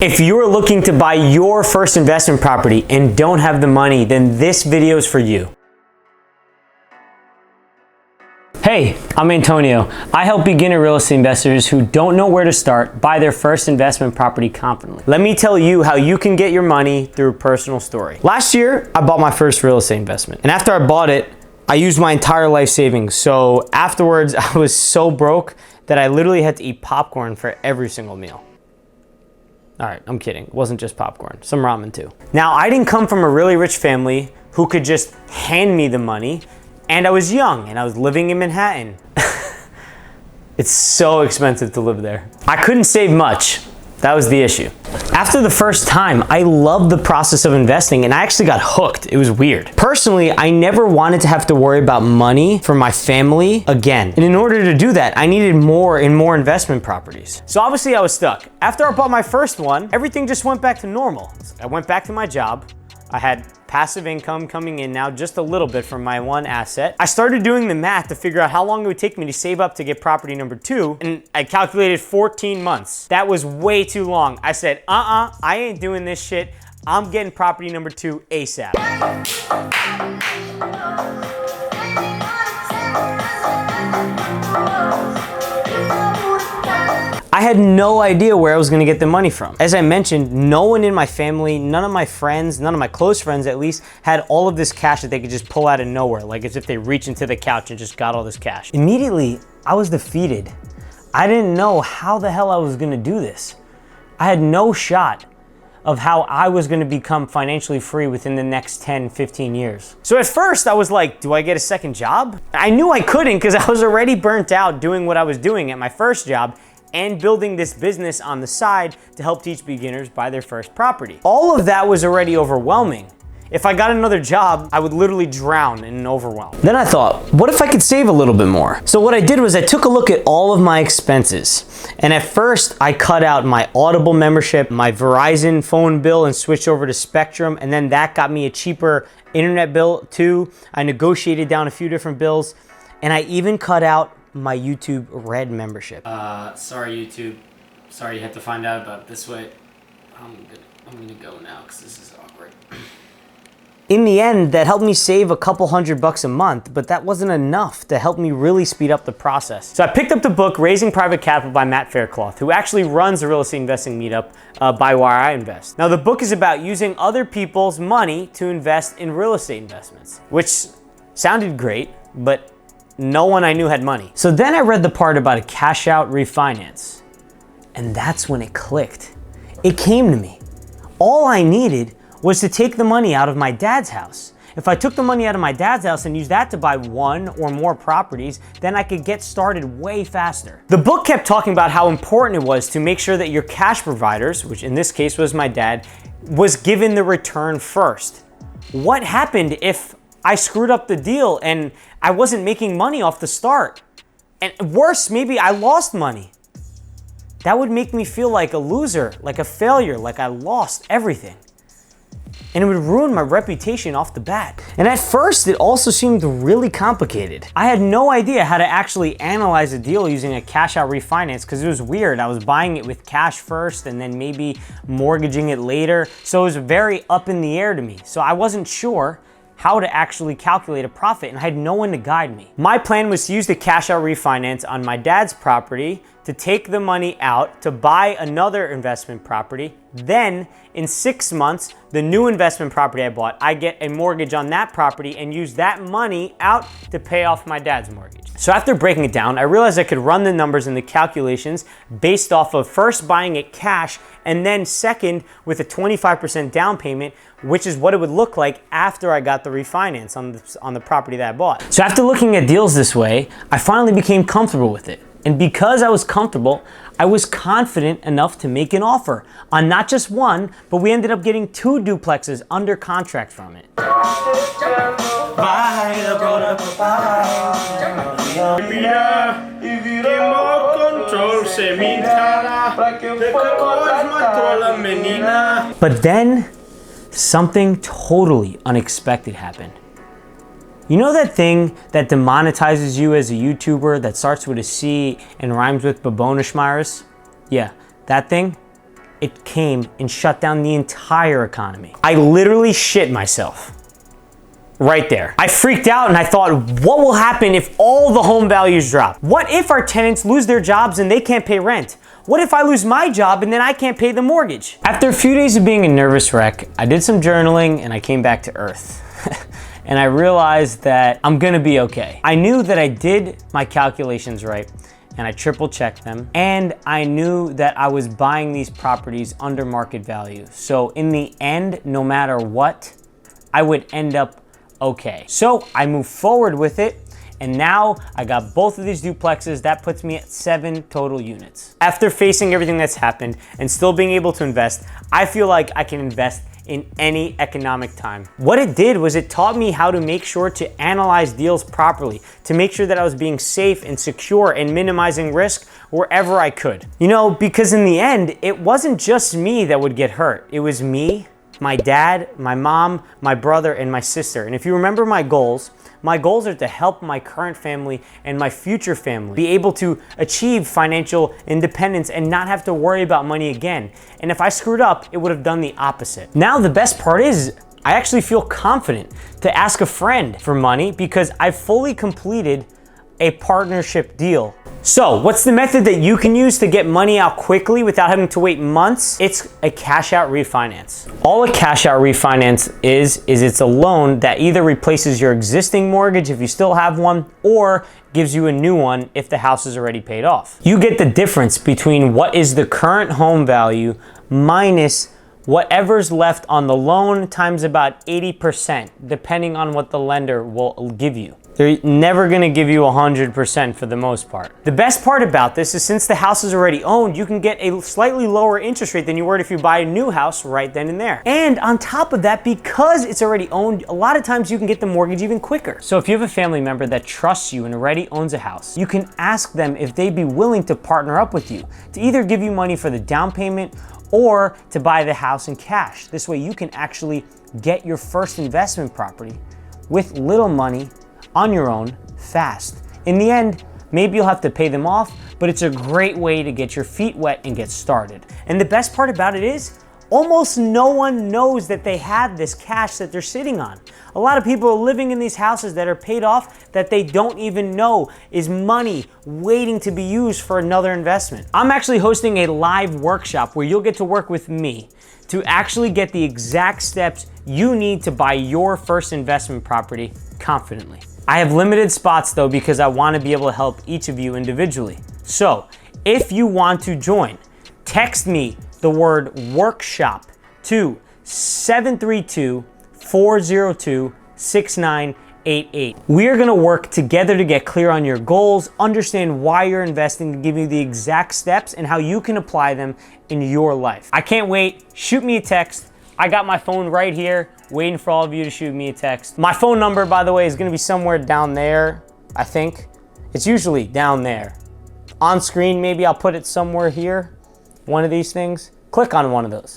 If you're looking to buy your first investment property and don't have the money, then this video is for you. Hey, I'm Antonio. I help beginner real estate investors who don't know where to start buy their first investment property confidently. Let me tell you how you can get your money through a personal story. Last year, I bought my first real estate investment. And after I bought it, I used my entire life savings. So afterwards, I was so broke that I literally had to eat popcorn for every single meal. All right, I'm kidding. It wasn't just popcorn, some ramen too. Now, I didn't come from a really rich family who could just hand me the money, and I was young and I was living in Manhattan. It's so expensive to live there. I couldn't save much. That was the issue. After the first time, I loved the process of investing and I actually got hooked. It was weird. Personally, I never wanted to have to worry about money for my family again. And in order to do that, I needed more and more investment properties. So obviously I was stuck. After I bought my first one, everything just went back to normal. I went back to my job. I had passive income coming in now, just a little bit from my one asset. I started doing the math to figure out how long it would take me to save up to get property number 2, and I calculated 14 months. That was way too long. I said, I ain't doing this shit. I'm getting property number 2 ASAP. I had no idea where I was gonna get the money from. As I mentioned, no one in my family, none of my friends, none of my close friends at least, had all of this cash that they could just pull out of nowhere, like as if they reached into the couch and just got all this cash. Immediately, I was defeated. I didn't know how the hell I was gonna do this. I had no shot of how I was gonna become financially free within the next 10, 15 years. So at first I was like, do I get a second job? I knew I couldn't because I was already burnt out doing what I was doing at my first job and building this business on the side to help teach beginners buy their first property. All of that was already overwhelming. If I got another job, I would literally drown in an overwhelm. Then I thought, what if I could save a little bit more? So what I did was I took a look at all of my expenses. And at first I cut out my Audible membership, my Verizon phone bill, and switched over to Spectrum. And then that got me a cheaper internet bill too. I negotiated down a few different bills, and I even cut out my YouTube Red membership. Sorry YouTube. Sorry you had to find out about it this way. I'm gonna go now because this is awkward. In the end, that helped me save a couple $100 a month, but that wasn't enough to help me really speed up the process. So I picked up the book, Raising Private Capital by Matt Faircloth, who actually runs the real estate investing meetup by Where I Invest. Now the book is about using other people's money to invest in real estate investments, which sounded great, but no one I knew had money. So then I read the part about a cash out refinance, and that's when it clicked. It came to me. All I needed was to take the money out of my dad's house. If I took the money out of my dad's house and used that to buy one or more properties, then I could get started way faster. The book kept talking about how important it was to make sure that your cash providers, which in this case was my dad, was given the return first. What happened if I screwed up the deal and I wasn't making money off the start? And worse, maybe I lost money. That would make me feel like a loser, like a failure, like I lost everything. And it would ruin my reputation off the bat. And at first, it also seemed really complicated. I had no idea how to actually analyze a deal using a cash out refinance because it was weird. I was buying it with cash first and then maybe mortgaging it later. So it was very up in the air to me. So I wasn't sure how to actually calculate a profit, and I had no one to guide me. My plan was to use the cash out refinance on my dad's property to take the money out to buy another investment property. Then in 6 months, the new investment property I bought, I get a mortgage on that property and use that money out to pay off my dad's mortgage. So after breaking it down, I realized I could run the numbers and the calculations based off of first buying it cash and then second with a 25% down payment, which is what it would look like after I got the refinance on the property that I bought. So after looking at deals this way, I finally became comfortable with it. And because I was comfortable, I was confident enough to make an offer on not just one, but we ended up getting 2 duplexes under contract from it. But then something totally unexpected happened. You know that thing that demonetizes you as a YouTuber that starts with a C and rhymes with Babonishmires? Yeah, that thing. it came and shut down the entire economy. I literally shit myself. Right there. I freaked out and I thought, what will happen if all the home values drop? What if our tenants lose their jobs and they can't pay rent? What if I lose my job and then I can't pay the mortgage? After a few days of being a nervous wreck, I did some journaling and I came back to earth. And I realized that I'm gonna be okay. I knew that I did my calculations right and I triple checked them. And I knew that I was buying these properties under market value. So in the end, no matter what, I would end up okay. So I moved forward with it, and now I got both of these duplexes. That puts me at 7 total units. After facing everything that's happened and still being able to invest, I feel like I can invest in any economic time. What it did was it taught me how to make sure to analyze deals properly, to make sure that I was being safe and secure and minimizing risk wherever I could. You know, because in the end, it wasn't just me that would get hurt. It was me, my dad, my mom, my brother, and my sister. And if you remember my goals are to help my current family and my future family be able to achieve financial independence and not have to worry about money again. And if I screwed up, it would have done the opposite. Now the best part is, I actually feel confident to ask a friend for money because I've fully completed a partnership deal. So what's the method that you can use to get money out quickly without having to wait months? It's a cash out refinance. All a cash out refinance is it's a loan that either replaces your existing mortgage if you still have one, or gives you a new one if the house is already paid off. You get the difference between what is the current home value minus whatever's left on the loan times about 80%, depending on what the lender will give you. They're never gonna give you 100% for the most part. The best part about this is since the house is already owned, you can get a slightly lower interest rate than you would if you buy a new house right then and there. And on top of that, because it's already owned, a lot of times you can get the mortgage even quicker. So if you have a family member that trusts you and already owns a house, you can ask them if they'd be willing to partner up with you to either give you money for the down payment or to buy the house in cash. This way you can actually get your first investment property with little money on your own fast. In the end, maybe you'll have to pay them off, but it's a great way to get your feet wet and get started. And the best part about it is, almost no one knows that they have this cash that they're sitting on. A lot of people are living in these houses that are paid off that they don't even know is money waiting to be used for another investment. I'm actually hosting a live workshop where you'll get to work with me to actually get the exact steps you need to buy your first investment property confidently. I have limited spots though because I want to be able to help each of you individually. So if you want to join, text me the word workshop to 732-402-6988. We are gonna work together to get clear on your goals, understand why you're investing, to give you the exact steps and how you can apply them in your life. I can't wait. Shoot me a text. I got my phone right here, waiting for all of you to shoot me a text. My phone number, by the way, is gonna be somewhere down there, I think. It's usually down there. On screen, maybe I'll put it somewhere here. One of these things, click on one of those.